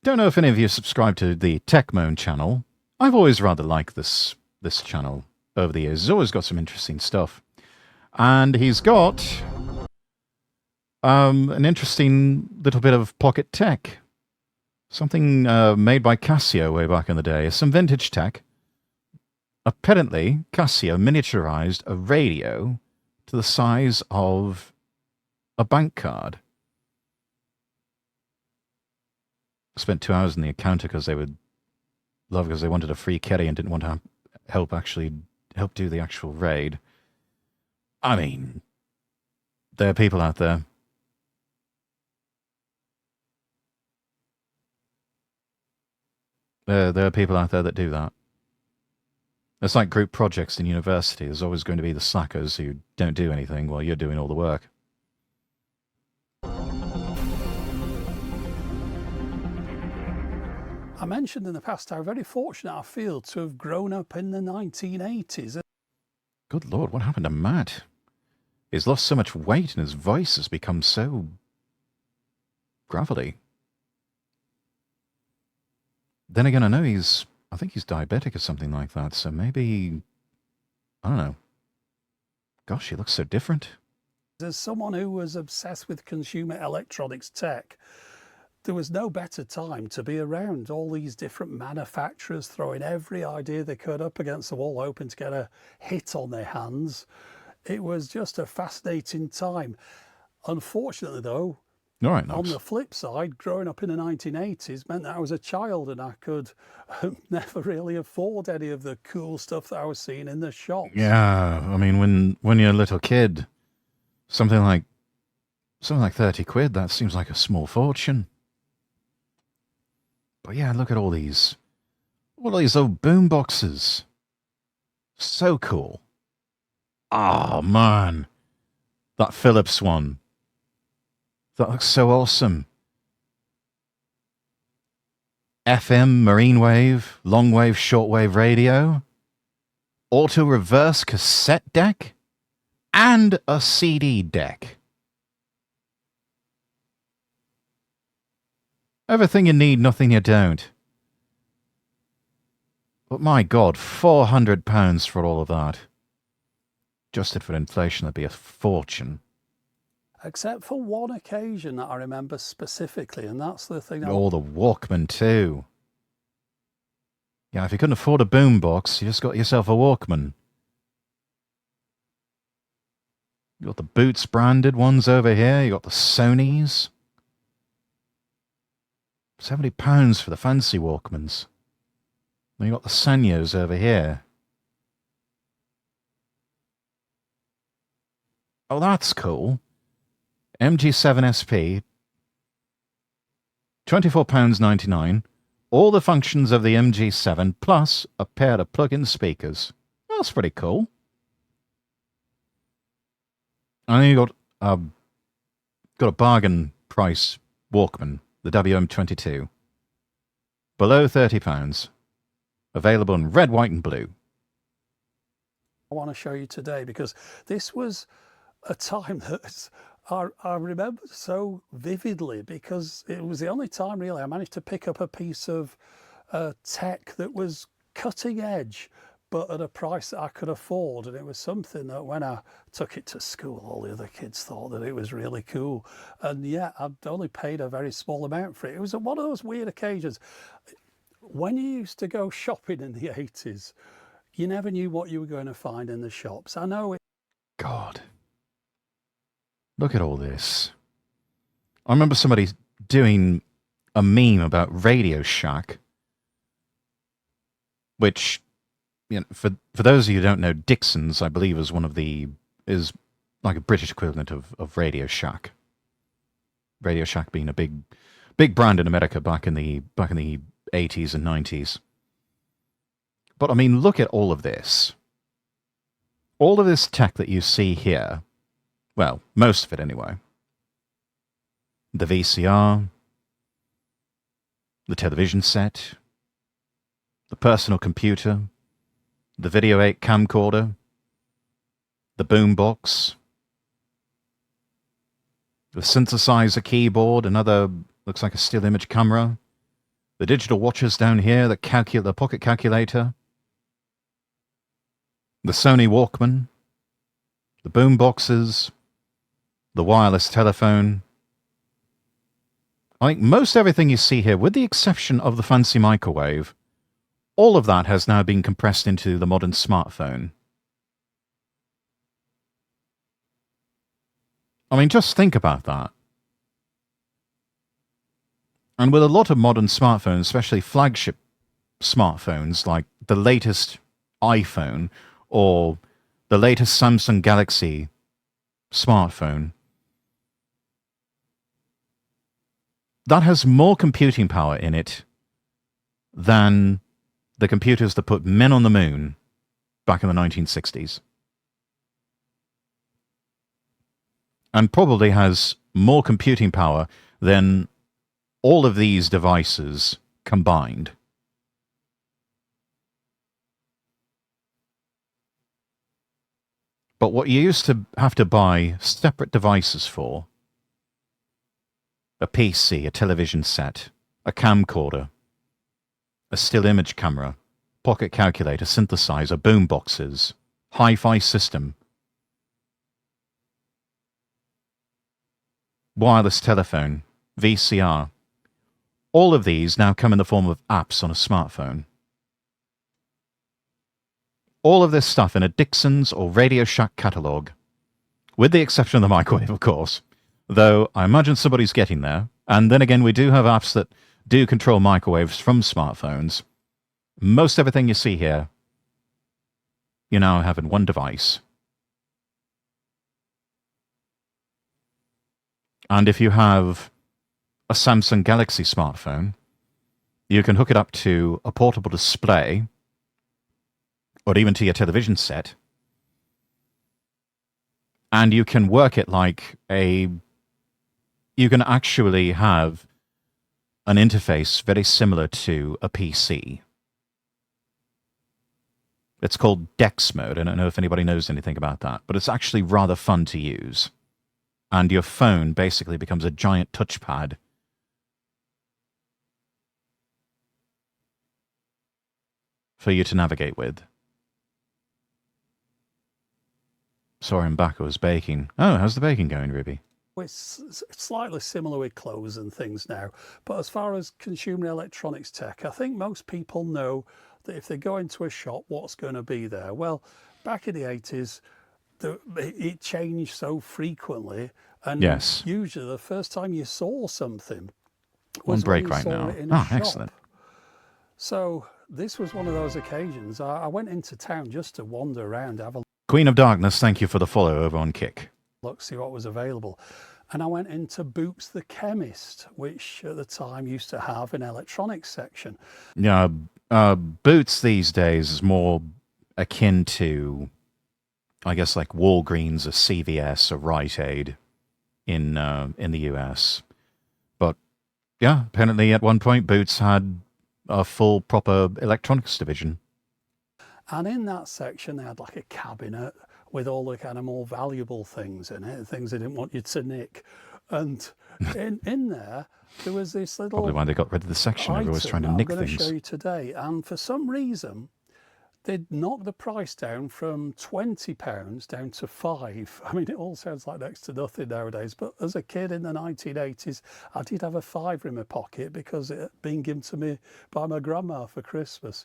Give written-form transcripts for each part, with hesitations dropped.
don't know if any of you subscribe to the Techmoan channel. I've always rather liked this channel over the years. He's always got some interesting stuff. And he's got an interesting little bit of pocket tech. Something made by Casio way back in the day. Some vintage tech. Apparently, Casio miniaturized a radio to the size of a bank card. I spent 2 hours in the counter because they wanted a free Kerry and didn't want to help do the actual raid. I mean, there are people out there. There are people out there that do that. It's like group projects in university. There's always going to be the slackers who don't do anything while you're doing all the work. I mentioned in the past how very fortunate I feel to have grown up in the 1980s. Good Lord, what happened to Matt? He's lost so much weight and his voice has become so gravelly. Then again, I think he's diabetic or something like that, so maybe, I don't know. Gosh, he looks so different. As someone who was obsessed with consumer electronics tech, there was no better time to be around. All these different manufacturers throwing every idea they could up against the wall, hoping to get a hit on their hands. It was just a fascinating time. Unfortunately, though, on the flip side, growing up in the 1980s meant that I was a child and I could never really afford any of the cool stuff that I was seeing in the shops. Yeah, I mean, when you're a little kid, something like 30 quid, that seems like a small fortune. But yeah, look at all these old boom boxes. So cool. Oh, man. That Philips one. That looks so awesome. FM, marine wave, long wave, shortwave radio. Auto reverse cassette deck. And a CD deck. Everything you need, nothing you don't. But my God, £400 for all of that. Adjusted for inflation, that'd be a fortune. Except for one occasion that I remember specifically, and that's the thing. Oh, the Walkman too. Yeah, if you couldn't afford a boombox, you just got yourself a Walkman. You got the Boots branded ones over here. You got the Sonys. £70 for the fancy Walkmans. Then you got the Sanyos over here. Oh, that's cool. MG7 SP. £24.99. All the functions of the MG7 plus a pair of plug-in speakers. That's pretty cool. And then you got a bargain price Walkman. The WM22. Below £30. Available in red, white and blue. I want to show you today because this was a time that I remember so vividly because it was the only time really I managed to pick up a piece of tech that was cutting edge but at a price that I could afford, and it was something that when I took it to school all the other kids thought that it was really cool, and yet I'd only paid a very small amount for it. It was one of those weird occasions when you used to go shopping in the 80s. You never knew what you were going to find in the shops. I know it. God, look at all this. I remember somebody doing a meme about Radio Shack, which, you know, for those of you who don't know, Dixon's, I believe, is like a British equivalent of Radio Shack. Radio Shack being a big brand in America back in the 80s and 90s. But I mean, look at all of this. All of this tech that you see here, well, most of it anyway. The VCR, the television set, the personal computer, the Video 8 camcorder, the boombox, the synthesizer keyboard, another looks like a still image camera, The digital watches down here, the pocket calculator, the Sony Walkman, the boom boxes, the wireless telephone. I think most everything you see here, with the exception of the fancy microwave, all of that has now been compressed into the modern smartphone. I mean, just think about that. And with a lot of modern smartphones, especially flagship smartphones like the latest iPhone or the latest Samsung Galaxy smartphone, that has more computing power in it than the computers that put men on the moon back in the 1960s. And probably has more computing power than all of these devices combined. But what you used to have to buy separate devices for, a PC, a television set, a camcorder, a still image camera, pocket calculator, synthesizer, boom boxes, hi-fi system, wireless telephone, VCR, all of these now come in the form of apps on a smartphone. All of this stuff in a Dixon's or Radio Shack catalogue, with the exception of the microwave, of course, though I imagine somebody's getting there. And then again, we do have apps that do control microwaves from smartphones. Most everything you see here, you now have in one device. And if you have a Samsung Galaxy smartphone, you can hook it up to a portable display or even to your television set, and you can work it like you can actually have an interface very similar to a PC. It's called DeX mode. I don't know if anybody knows anything about that, but it's actually rather fun to use. And your phone basically becomes a giant touchpad for you to navigate with. Sorry, I'm back. I was baking. Oh, how's the baking going, Ruby? It's slightly similar with clothes and things now. But as far as consumer electronics tech, I think most people know that if they go into a shop, what's going to be there? Well, back in the 80s, it changed so frequently. And yes, usually the first time you saw something was on break right now. Oh, excellent. So this was one of those occasions. I went into town just to wander around, have a Queen of Darkness, thank you for the follow over on Kick. Look, see what was available. And I went into Boots the Chemist, which at the time used to have an electronics section. Yeah, Boots these days is more akin to, I guess, like Walgreens or CVS or Rite Aid in the US. But yeah, apparently at one point Boots had a full proper electronics division. And in that section, they had like a cabinet with all the kind of more valuable things in it, things they didn't want you to nick. And in there was this little. Probably why they got rid of the section. Everyone was trying to nick things. I'm going to show you today. And for some reason, they'd knocked the price down from £20 down to £5. I mean, it all sounds like next to nothing nowadays. But as a kid in the 1980s, I did have a £5 in my pocket because it had been given to me by my grandma for Christmas.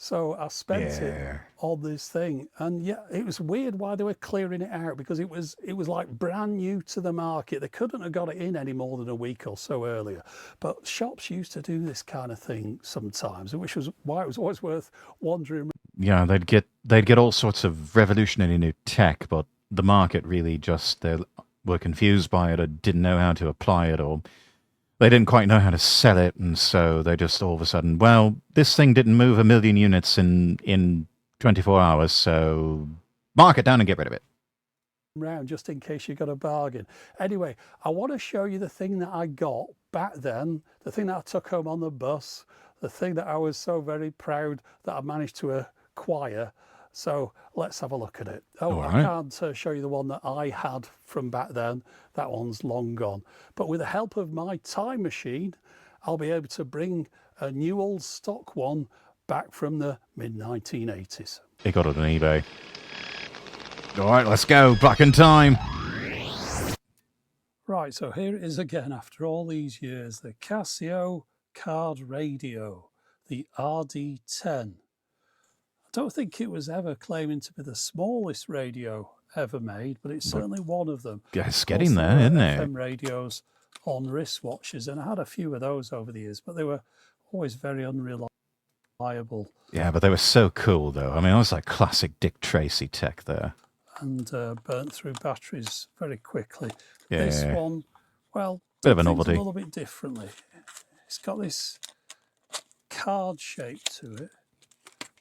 So I spent it on this thing, and yeah, it was weird why they were clearing it out, because it was like brand new to the market. They couldn't have got it in any more than a week or so earlier. But shops used to do this kind of thing sometimes, which was why it was always worth wandering. Yeah, they'd get all sorts of revolutionary new tech, but the market really just they were confused by it or didn't know how to apply it, or they didn't quite know how to sell it, and so they just all of a sudden, well, this thing didn't move 1 million units in 24 hours, so mark it down and get rid of it. Round just in case you got a bargain. Anyway, I want to show you the thing that I got back then, the thing that I took home on the bus, the thing that I was so very proud that I managed to acquire. So let's have a look at it. Oh, I can't show you the one that I had from back then. That one's long gone. But with the help of my time machine I'll be able to bring a new old stock one back from the mid-1980s. It got it on eBay. All right, let's go. Back in time. Right, so here it is again after all these years. The Casio card radio, the RD10. I don't think it was ever claiming to be the smallest radio ever made, but it's certainly one of them. It's getting there, isn't it? FM radios on wristwatches, and I had a few of those over the years, but they were always very unreliable. Yeah, but they were so cool, though. I mean, it was like classic Dick Tracy tech there. And burnt through batteries very quickly. Yeah. This one, well, bit of a things novelty. A little bit differently. It's got this card shape to it.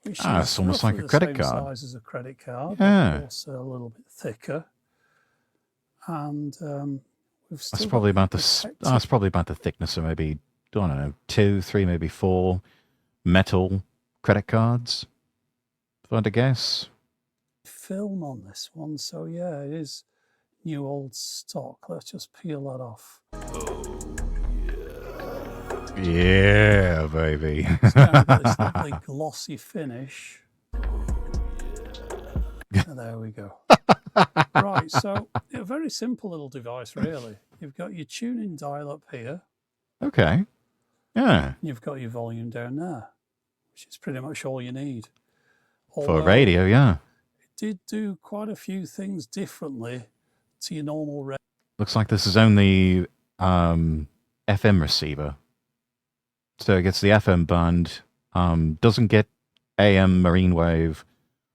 Which it's almost like a credit card. Size as a credit card. Yeah. But also a little bit thicker. And we've still that's probably about the. That's probably about the thickness of maybe, I don't know, 2, 3, maybe 4 metal credit cards. If I had to guess. Film on this one, so yeah, it is new old stock. Let's just peel that off. Yeah, baby. It's got this lovely glossy finish. There we go. Right, so a very simple little device, really. You've got your tuning dial up here. Okay. Yeah. You've got your volume down there, which is pretty much all you need. For a radio, yeah. It did do quite a few things differently to your normal radio. Looks like this is only FM receiver. So it gets the FM band, doesn't get AM marine wave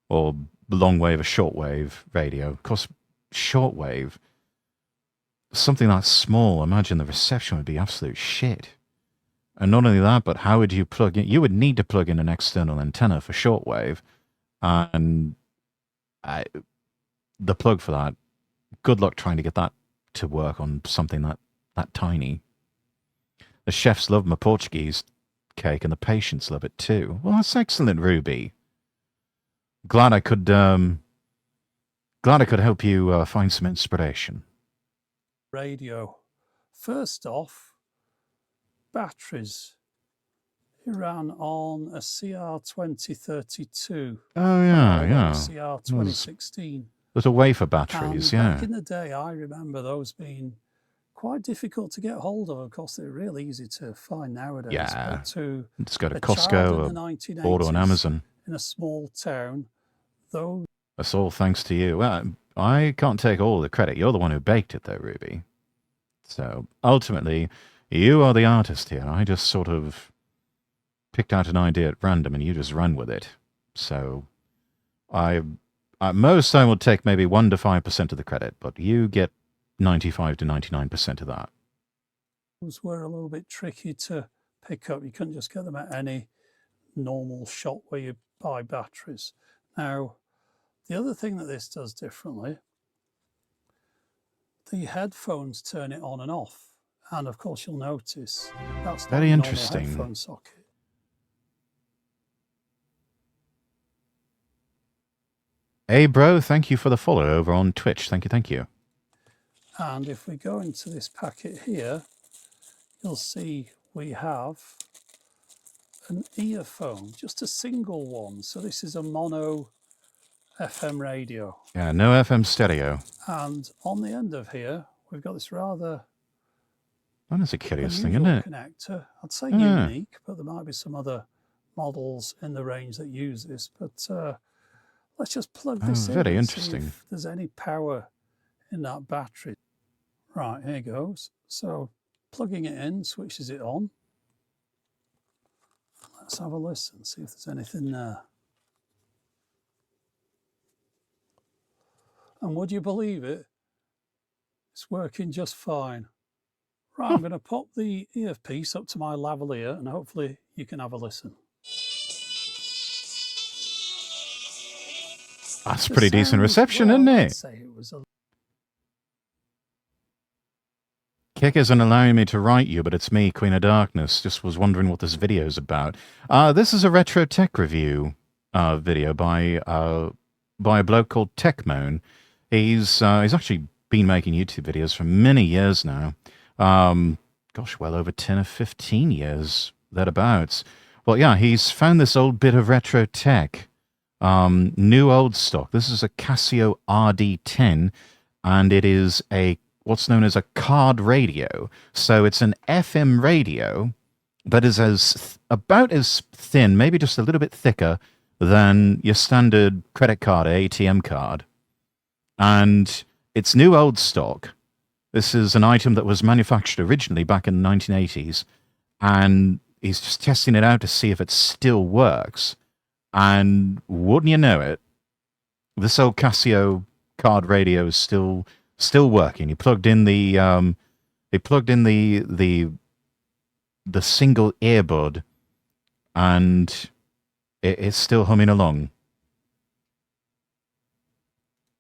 or long wave or short wave radio. Of course, short wave, something that small, imagine the reception would be absolute shit. And not only that, but how would you plug in? You would need to plug in an external antenna for shortwave. And the plug for that, good luck trying to get that to work on something that tiny. The chefs love my Portuguese cake and the patients love it too. Well, that's excellent, Ruby. Glad I could help you find some inspiration. Radio. First off, batteries. It ran on a CR2032. Oh, yeah. CR2016. There's a wafer batteries, and yeah. Back in the day, I remember those being quite difficult to get hold of. Of course, they're really easy to find nowadays. Yeah. But to Just go to a child Costco in the or 1980s order on Amazon. in a small town, those... That's all thanks to you. Well, I can't take all the credit. You're the one who baked it, though, Ruby. So, ultimately, you are the artist here. I just sort of picked out an idea at random and you just ran with it. So, at most, I will take maybe 1 to 5% of the credit, but you get 95 to 99% of that. Those were a little bit tricky to pick up. You couldn't just get them at any normal shop where you buy batteries. Now, the other thing that this does differently, the headphones turn it on and off. And of course, you'll notice that's very not a normal interesting headphone socket. Hey, bro, thank you for the follow over on Twitch. Thank you. And if we go into this packet here, you'll see we have an earphone, just a single one. So this is a mono FM radio. Yeah, no FM stereo. And on the end of here, we've got this rather That is a curious thing, isn't it? Connector. I'd say unique, but there might be some other models in the range that use this. But let's just plug this in. Very and interesting. see if there's any power in that battery. Right, here goes. So plugging it in switches it on. Let's have a listen, see if there's anything there. And would you believe it? It's working just fine. Right, I'm going to pop the earpiece up to my lavalier and hopefully you can have a listen. That's pretty decent reception, isn't it? I'd say it was a... Kick isn't allowing me to write you, but it's me, Queen of Darkness. Just was wondering what this video's about. This is a retro tech review video by a bloke called Techmoan. He's actually been making YouTube videos for many years now. gosh, well over 10 or 15 years, thereabouts. Well, yeah, he's found this old bit of retro tech. New old stock. This is a Casio RD10, and it is a what's known as a card radio. So it's an FM radio that is about as thin, maybe just a little bit thicker than your standard credit card or ATM card. And it's new old stock. This is an item that was manufactured originally back in the 1980s, and he's just testing it out to see if it still works. And wouldn't you know it, this old Casio card radio is still working. He plugged in the single earbud, and it's still humming along.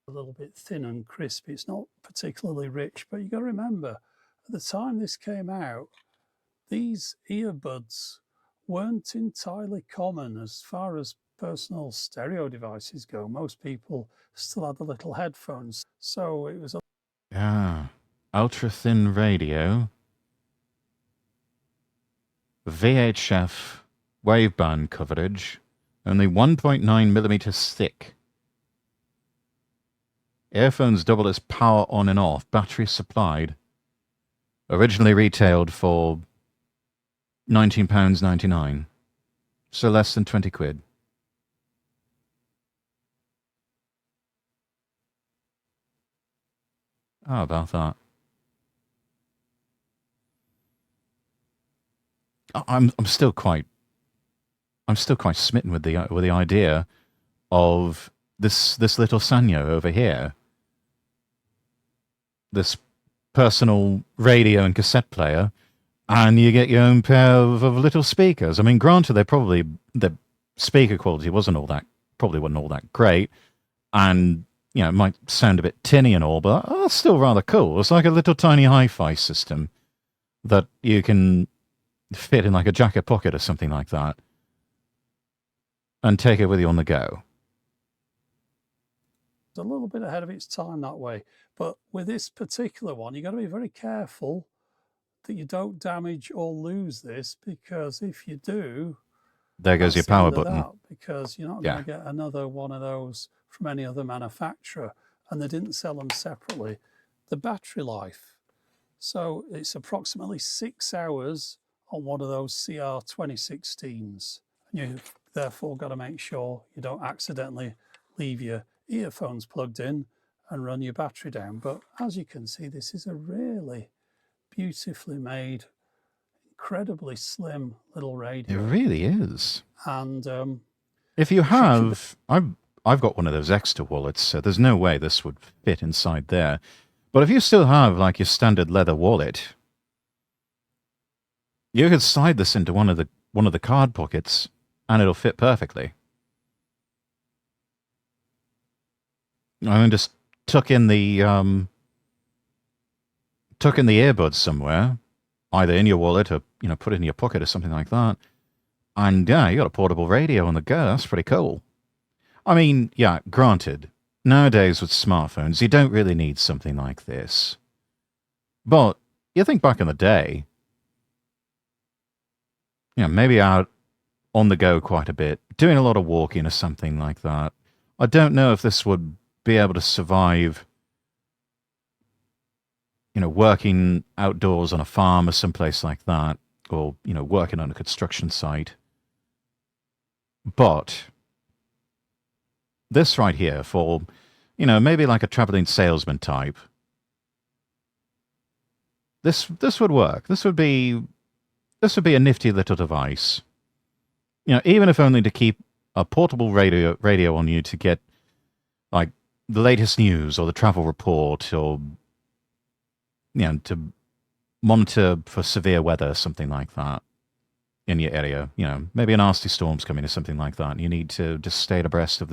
A little bit thin and crispy. It's not particularly rich, but you got to remember, at the time this came out, these earbuds weren't entirely common as far as personal stereo devices go. Most people still had the little headphones, so it was ultra thin radio, VHF waveband coverage, only 1.9 millimeters thick. Earphones double as power on and off, battery supplied. Originally retailed for £19.99, so less than 20 quid. How about that? I'm still quite smitten with the idea of this little Sanyo over here, this personal radio and cassette player, and you get your own pair of little speakers. I mean, granted, the speaker quality probably wasn't all that great, and it might sound a bit tinny and all, but that's still rather cool. It's like a little tiny hi-fi system that you can fit in like a jacket pocket or something like that, and take it with you on the go. It's a little bit ahead of its time that way, but with this particular one, you got to be very careful that you don't damage or lose this, because if you do, there goes your power button. Because you're not going to get another one of those from any other manufacturer, and they didn't sell them separately. The battery life, so it's approximately 6 hours on one of those CR 2016s. And you've therefore got to make sure you don't accidentally leave your earphones plugged in and run your battery down. But as you can see, this is a really beautifully made, incredibly slim little radio. It really is. And if you have, I've got one of those extra wallets, so there's no way this would fit inside there. But if you still have like your standard leather wallet, you could slide this into one of the card pockets, and it'll fit perfectly. I mean, just tuck in the earbuds somewhere, either in your wallet or put it in your pocket or something like that, and you got a portable radio on the go. That's pretty cool. I mean, granted, nowadays with smartphones, you don't really need something like this. But you think back in the day, maybe out on the go quite a bit, doing a lot of walking or something like that. I don't know if this would be able to survive, working outdoors on a farm or someplace like that, or, working on a construction site. But this right here for, maybe like a traveling salesman type, this would work. This would be a nifty little device. Even if only to keep a portable radio on you to get like the latest news or the travel report, or to monitor for severe weather, something like that in your area. Maybe a nasty storm's coming or something like that, and you need to just stay abreast of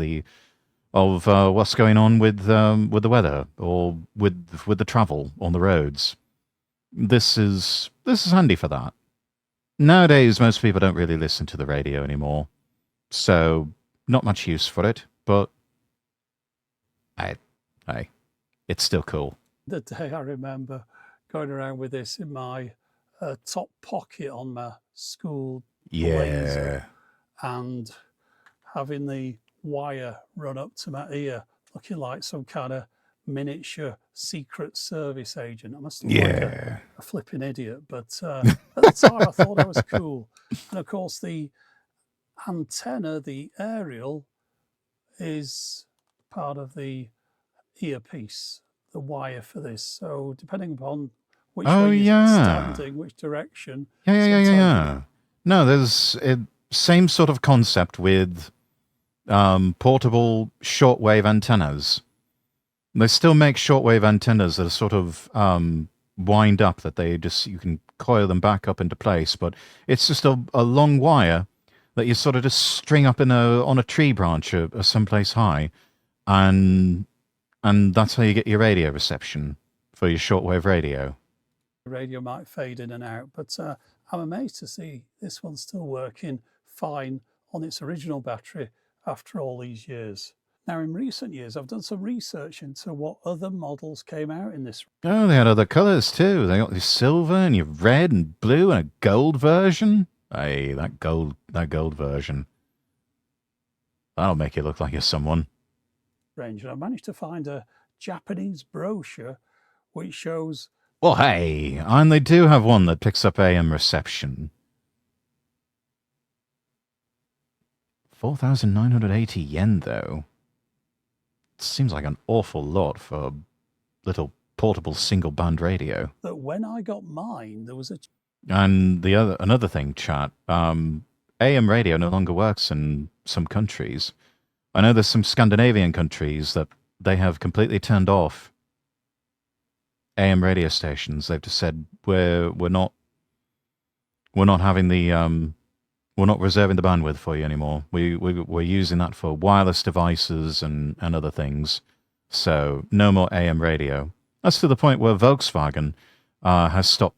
what's going on with the weather or with the travel on the roads. This is handy for that. Nowadays, most people don't really listen to the radio anymore, so not much use for it. But it's still cool. The day I remember going around with this in my top pocket on my school Yeah. blazer and having the wire run up to my ear, looking like some kind of miniature Secret Service agent. I must look like a flipping idiot, but at the time I thought I was cool. And of course, the antenna, the aerial, is part of the earpiece, the wire for this. So depending upon which way you're standing, which direction, Yeah. No, there's same sort of concept with portable shortwave antennas. They still make shortwave antennas that are sort of wind up, that you can coil them back up into place, but it's just a long wire that you sort of just string up on a tree branch or someplace high, and that's how you get your radio reception for your shortwave radio. The radio might fade in and out, but I'm amazed to see this one's still working fine on its original battery after all these years. Now, in recent years, I've done some research into what other models came out in this. Oh, they had other colours too. They got your silver and your red and blue and a gold version. Hey, that gold version. That'll make you look like you're someone. Range, and I managed to find a Japanese brochure which shows. Well, hey, and they do have one that picks up AM reception. 4,980 yen, though. Seems like an awful lot for a little portable single band radio. That when I got mine, there was a. And another thing, chat. AM radio no longer works in some countries. I know there's some Scandinavian countries that they have completely turned off AM radio stations. They've just said we're not having the we're not reserving the bandwidth for you anymore. We're using that for wireless devices and other things. So no more AM radio. That's to the point where Volkswagen has stopped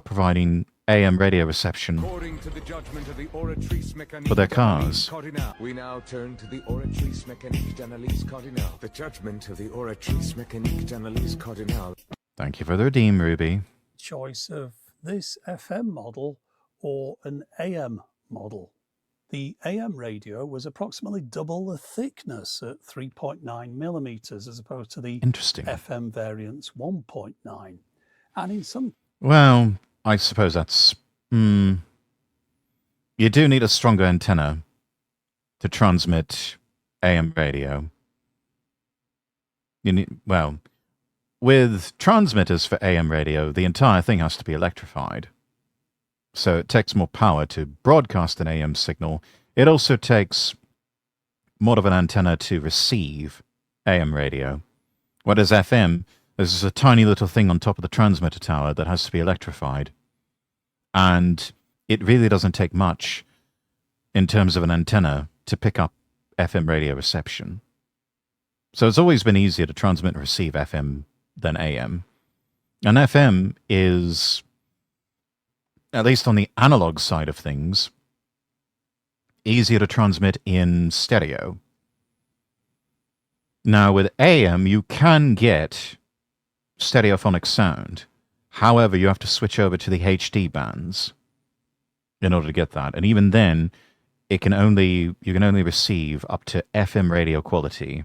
providing AM radio reception for their cars. We now turn to the Oratrice Mécanique d'Analyse Cardinale. The judgment of the Oratrice Mécanique d'Analyse Cardinale. Thank you for the redeem, Ruby. Choice of this FM model or an AM model. The AM radio was approximately double the thickness at 3.9 millimeters as opposed to the FM variant's 1.9. And in some... Well, I suppose that's... You do need a stronger antenna to transmit AM radio. With transmitters for AM radio, the entire thing has to be electrified. So it takes more power to broadcast an AM signal. It also takes more of an antenna to receive AM radio. Whereas FM, there's a tiny little thing on top of the transmitter tower that has to be electrified. And it really doesn't take much in terms of an antenna to pick up FM radio reception. So it's always been easier to transmit and receive FM than AM. And FM is, at least on the analog side of things, easier to transmit in stereo. Now, with AM, you can get stereophonic sound. However, you have to switch over to the HD bands in order to get that. And even then, you can only receive up to FM radio quality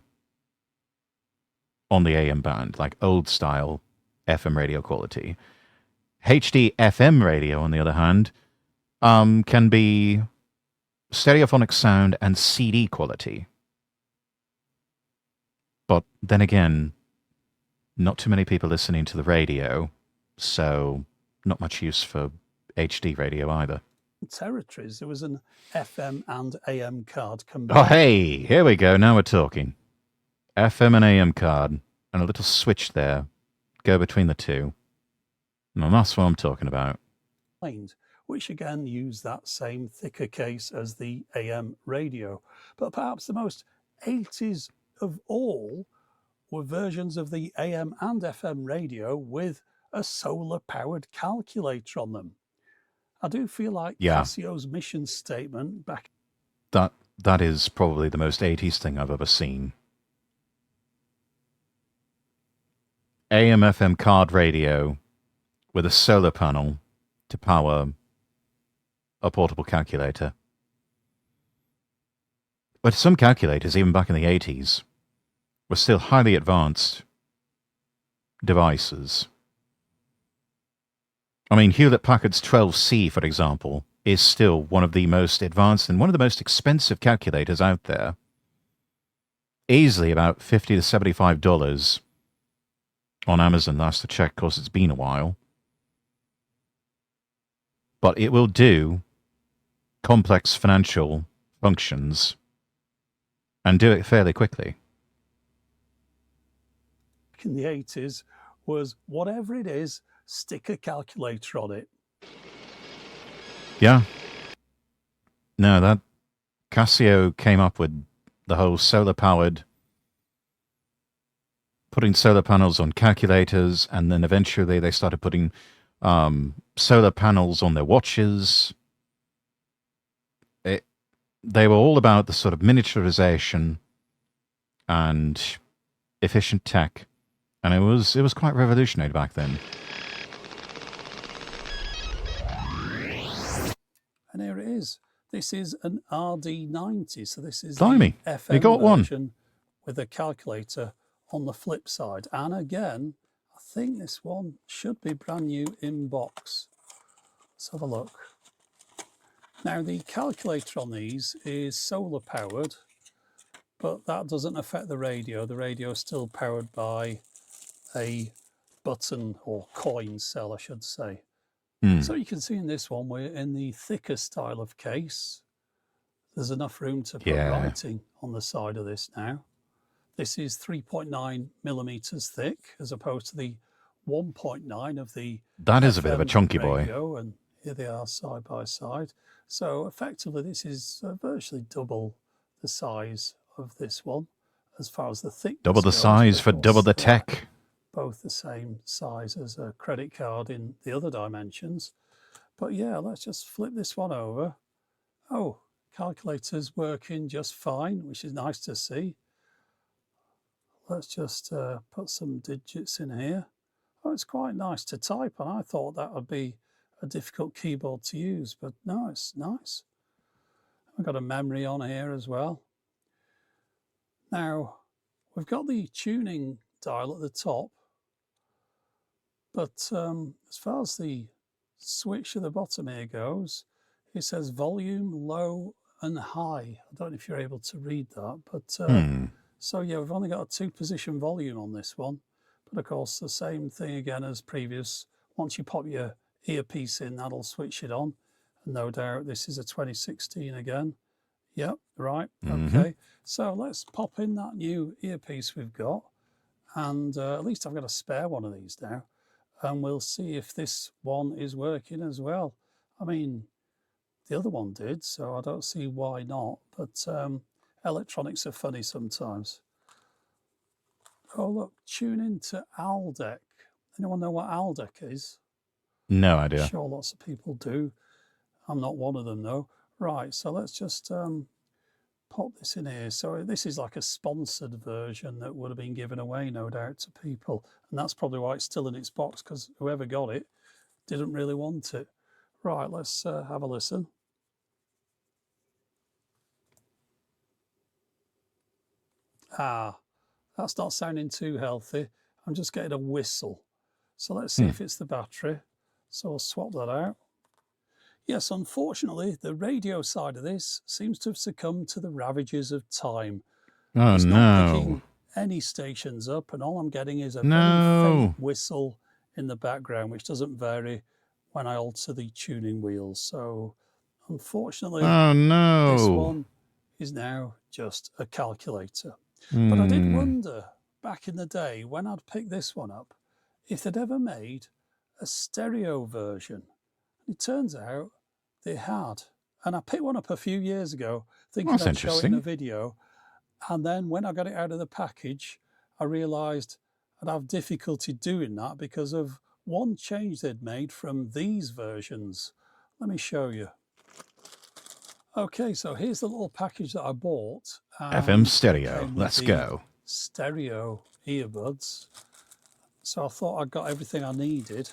on the AM band, like old style FM radio quality. HD FM radio, on the other hand, can be stereophonic sound and CD quality. But then again, not too many people listening to the radio, so not much use for HD radio either. Territories, there was an FM and AM card combined. Oh, hey, here we go. Now we're talking. FM and AM card, and a little switch there. Go between the two. And that's what I'm talking about. Which again used that same thicker case as the AM radio. But perhaps the most 80s of all were versions of the AM and FM radio with a solar-powered calculator on them. I do feel like Casio's mission statement back... That is probably the most 80s thing I've ever seen. AM-FM card radio with a solar panel to power a portable calculator. But some calculators, even back in the 80s, were still highly advanced devices. I mean, Hewlett-Packard's 12C, for example, is still one of the most advanced and one of the most expensive calculators out there. Easily about $50 to $75 on Amazon. Last I checked, of course, it's been a while. But it will do complex financial functions and do it fairly quickly. In the 80s was whatever it is, stick a calculator on it. Yeah. No, that Casio came up with the whole solar-powered, putting solar panels on calculators, and then eventually they started putting solar panels on their watches. They were all about the sort of miniaturization and efficient tech, and it was quite revolutionary back then. And here it is. This is an RD90, so this is Blimey, the you FM got one. version with a calculator on the flip side. And again, I think this one should be brand new in box. Let's have a look. Now, the calculator on these is solar powered, but that doesn't affect the radio. The radio is still powered by a button or coin cell, I should say. So you can see in this one, we're in the thicker style of case. There's enough room to put writing on the side of this now. This is 3.9 millimeters thick, as opposed to the 1.9 of the That is FM a bit of a chunky radio, boy. and here they are side by side. So effectively, this is virtually double the size of this one, as far as the thickness Double the goes, size for but double the they're tech. both the same size as a credit card in the other dimensions. But yeah, let's just flip this one over. Oh, calculator's working just fine, which is nice to see. Let's just put some digits in here. Oh, it's quite nice to type on. I thought that would be a difficult keyboard to use, but no, it's nice. I've got a memory on here as well. Now, we've got the tuning dial at the top, but as far as the switch at the bottom here goes, it says volume, low and high. I don't know if you're able to read that, but so yeah, we've only got a 2-position volume on this one. But of course, the same thing again as previous. Once you pop your earpiece in, that'll switch it on. And no doubt this is a 2016 again. Yep, right, okay. So let's pop in that new earpiece we've got. And at least I've got a spare one of these now. And we'll see if this one is working as well. I mean, the other one did, so I don't see why not. But electronics are funny sometimes. Oh, look, tune into Aldec. Anyone know what Aldec is? No idea. I'm sure lots of people do. I'm not one of them, though. Right, so let's just pop this in here. So this is like a sponsored version that would have been given away, no doubt, to people. And that's probably why it's still in its box, because whoever got it didn't really want it. Right, let's have a listen. Ah, that's not sounding too healthy. I'm just getting a whistle. So let's see if it's the battery. So I'll swap that out. Yes, unfortunately, the radio side of this seems to have succumbed to the ravages of time. Oh, It's not no. picking any stations up, and all I'm getting is a No. very faint whistle in the background, which doesn't vary when I alter the tuning wheels. So unfortunately, Oh, no. this one is now just a calculator. But I did wonder back in the day when I'd picked this one up if they'd ever made a stereo version. It turns out they had. And I picked one up a few years ago thinking That's I'd show it in interesting. a video. And then when I got it out of the package, I realised I'd have difficulty doing that because of one change they'd made from these versions. Let me show you. Okay, so here's the little package that I bought. FM stereo. Came with Let's the go. stereo earbuds. So I thought I got everything I needed.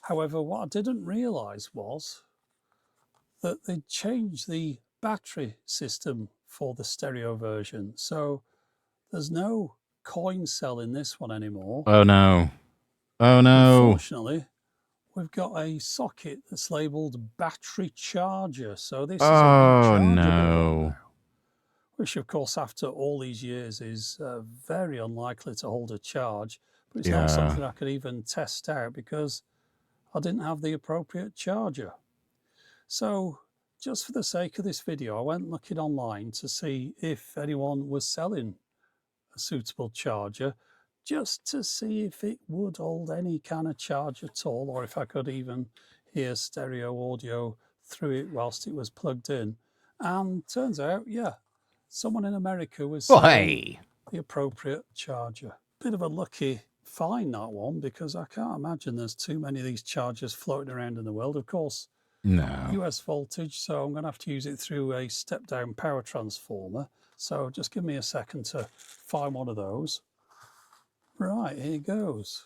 However, what I didn't realise was that they'd changed the battery system for the stereo version. So there's no coin cell in this one anymore. Oh no. Oh no. Unfortunately, we've got a socket that's labelled battery charger. So this is a Oh rechargeable one no. now, which of course after all these years is very unlikely to hold a charge. But it's not something I could even test out because I didn't have the appropriate charger. So just for the sake of this video, I went looking online to see if anyone was selling a suitable charger, just to see if it would hold any kind of charge at all, or if I could even hear stereo audio through it whilst it was plugged in. And turns out, yeah, someone in America was selling the appropriate charger. Bit of a lucky find, that one, because I can't imagine there's too many of these chargers floating around in the world. Of course, No. US voltage, so I'm going to have to use it through a step-down power transformer. So just give me a second to find one of those. Right, here goes.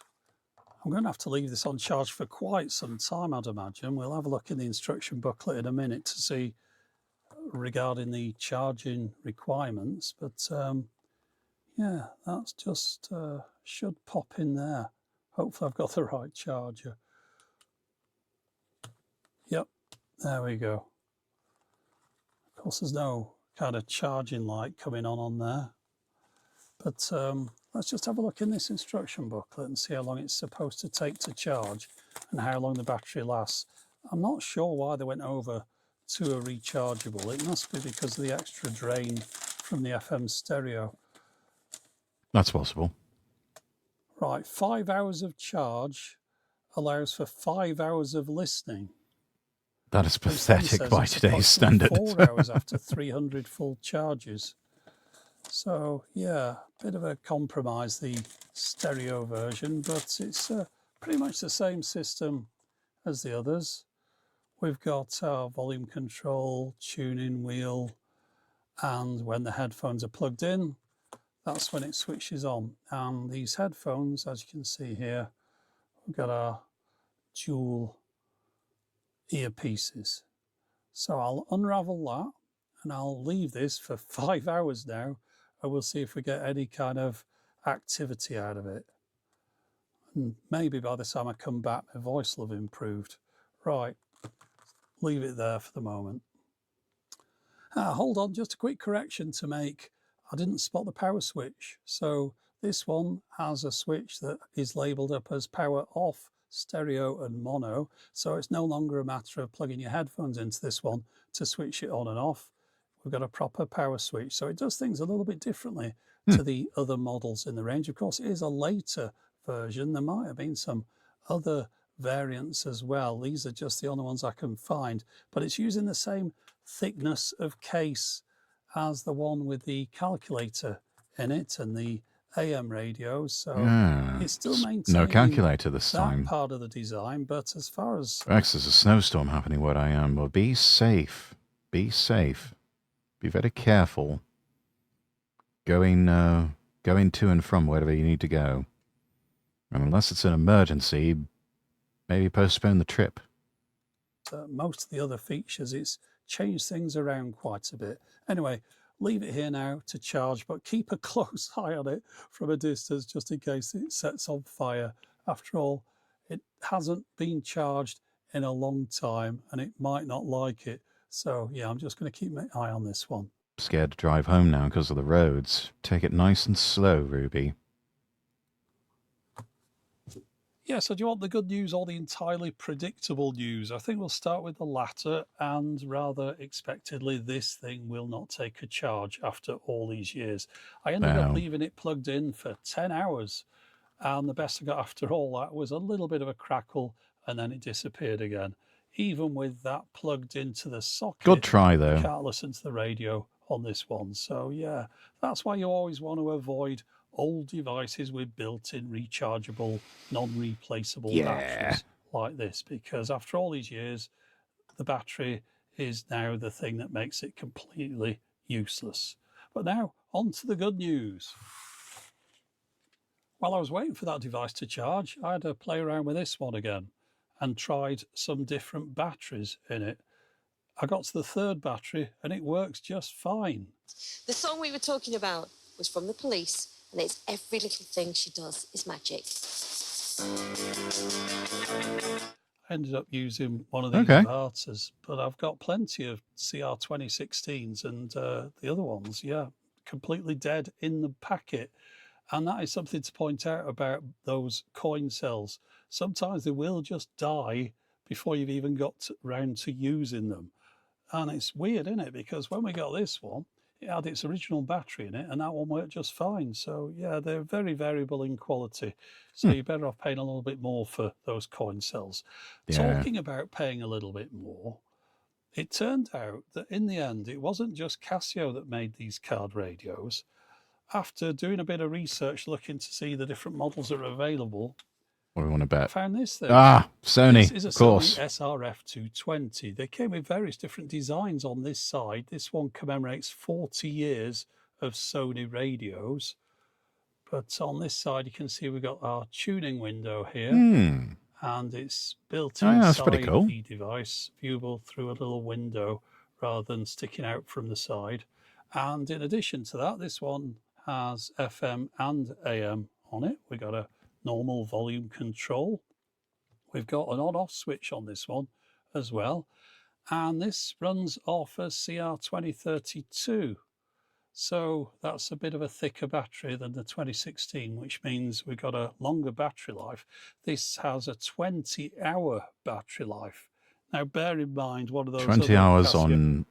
I'm going to have to leave this on charge for quite some time, I'd imagine. We'll have a look in the instruction booklet in a minute to see regarding the charging requirements. But yeah, that's just should pop in there. Hopefully I've got the right charger. Yep, there we go. Of course, there's no kind of charging light coming on there. But let's just have a look in this instruction booklet and see how long it's supposed to take to charge and how long the battery lasts. I'm not sure why they went over to a rechargeable. It must be because of the extra drain from the FM stereo. That's possible. Right, 5 hours of charge allows for 5 hours of listening. That is pathetic by today's standards. 4 hours after 300 full charges. So yeah, bit of a compromise, the stereo version, but it's pretty much the same system as the others. We've got our volume control, tuning wheel, and when the headphones are plugged in, that's when it switches on. And these headphones, as you can see here, we've got our dual earpieces. So I'll unravel that and I'll leave this for 5 hours now, and we'll see if we get any kind of activity out of it. And maybe by the time I come back, my voice will have improved. Right, leave it there for the moment. Hold on, just a quick correction to make. I didn't spot the power switch. So this one has a switch that is labelled up as power off, stereo and mono. So it's no longer a matter of plugging your headphones into this one to switch it on and off. We've got a proper power switch. So it does things a little bit differently to the other models in the range. Of course, it is a later version. There might have been some other variants as well. These are just the only ones I can find, but it's using the same thickness of case as the one with the calculator in it and the AM radios. So it's still maintaining no calculator this that time. part of the design, but as far as... Rex, there's a snowstorm happening where I am. Well, be safe. Be safe. Be very careful going to and from wherever you need to go. And unless it's an emergency, maybe postpone the trip. Most of the other features, it's changed things around quite a bit. Anyway, leave it here now to charge, but keep a close eye on it from a distance just in case it sets on fire. After all, it hasn't been charged in a long time and it might not like it. So yeah, I'm just going to keep my eye on this one. Scared to drive home now because of the roads. Take it nice and slow, Ruby. Yeah, so do you want the good news or the entirely predictable news? I think we'll start with the latter, and rather expectedly, this thing will not take a charge after all these years. I ended up leaving it plugged in for 10 hours, and the best I got after all that was a little bit of a crackle, and then it disappeared again. Even with that plugged into the socket, Good try, though. You can't listen to the radio on this one. So yeah, that's why you always want to avoid old devices with built-in rechargeable, non-replaceable batteries like this, because after all these years, the battery is now the thing that makes it completely useless. But now, on to the good news. While I was waiting for that device to charge, I had to play around with this one again. and tried some different batteries in it. I got to the third battery and it works just fine. The song we were talking about was from The Police, and it's every little thing she does is magic. I ended up using one of these inverters, but I've got plenty of CR 2016s and the other ones, completely dead in the packet. And that is something to point out about those coin cells. Sometimes they will just die before you've even got round to using them. And it's weird, isn't it? Because when we got this one, it had its original battery in it, and that one worked just fine. So, yeah, they're very variable in quality. So you're better off paying a little bit more for those coin cells. Yeah. Talking about paying a little bit more, it turned out that in the end, it wasn't just Casio that made these card radios. After doing a bit of research, looking to see the different models that are available, what do we want to bet? I found this thing. Sony, this is a of course. Sony SRF 220. They came with various different designs on this side. This one commemorates 40 years of Sony radios. But on this side, you can see we've got our tuning window here. And it's built inside the device, viewable through a little window rather than sticking out from the side. And in addition to that, this one has FM and AM on it. We've got a normal volume control. We've got an on-off switch on this one as well. And this runs off a CR2032. So that's a bit of a thicker battery than the 2016, which means we've got a longer battery life. This has a 20-hour battery life. Now, bear in mind, one of those 20 hours on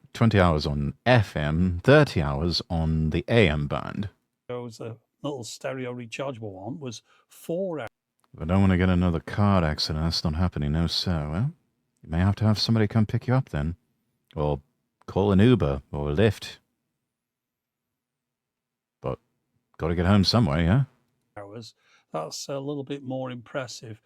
FM, 30 hours on the AM band. Those little stereo rechargeable one was 4 hours. If I don't want to get another car accident, that's not happening, no sir. Well, you may have to have somebody come pick you up then. Or call an Uber or a Lyft. But got to get home somewhere, yeah? Hours. That's a little bit more impressive.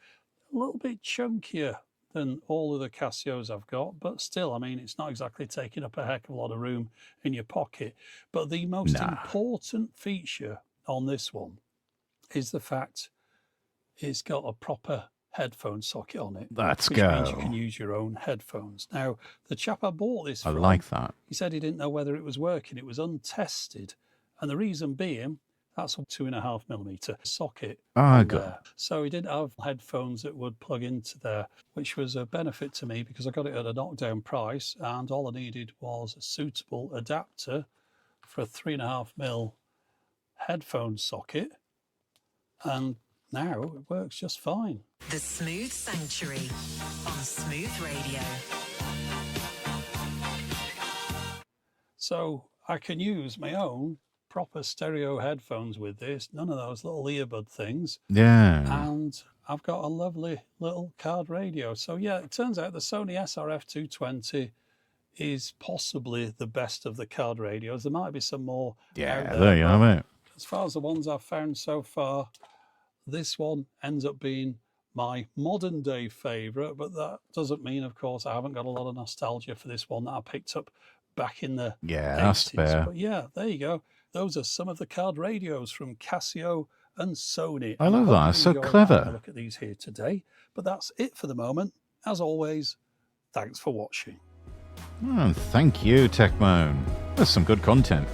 A little bit chunkier than all of the Casios I've got, but still, I mean, it's not exactly taking up a heck of a lot of room in your pocket. But the most important feature on this one is the fact it's got a proper headphone socket on it. Which means you can use your own headphones. Now, the chap I bought this from, I like that. He said he didn't know whether it was working. It was untested. And the reason being, that's a 2.5mm socket. Good. There. So he didn't have headphones that would plug into there, which was a benefit to me because I got it at a knockdown price, and all I needed was a suitable adapter for a 3.5mm headphone socket, and now it works just fine. The Smooth Sanctuary on Smooth Radio. So I can use my own proper stereo headphones with this, none of those little earbud things. Yeah. And I've got a lovely little card radio. So yeah, it turns out the Sony SRF 220 is possibly the best of the card radios. There might be some more out there you have it. As far as the ones I've found so far, this one ends up being my modern day favourite, but that doesn't mean, of course, I haven't got a lot of nostalgia for this one that I picked up back in the 80s. That's fair. But yeah, there you go. Those are some of the card radios from Casio and Sony. I love that. It's so clever. Look at these here today. But that's it for the moment. As always, thanks for watching. Oh, thank you, Techmoan. That's some good content.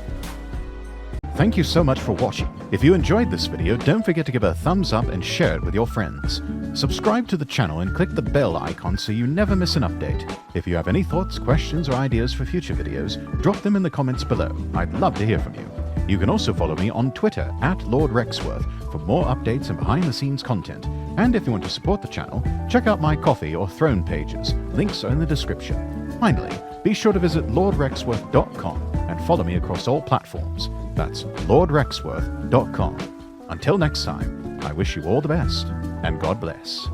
Thank you so much for watching. If you enjoyed this video, don't forget to give it a thumbs up and share it with your friends. Subscribe to the channel and click the bell icon so you never miss an update. If you have any thoughts, questions, or ideas for future videos, drop them in the comments below. I'd love to hear from you. You can also follow me on Twitter @LordRexworth for more updates and behind-the-scenes content. And if you want to support the channel, check out my Coffee or Throne pages. Links are in the description. Finally, be sure to visit LordRexworth.com and follow me across all platforms. That's LordRexworth.com. Until next time, I wish you all the best, and God bless.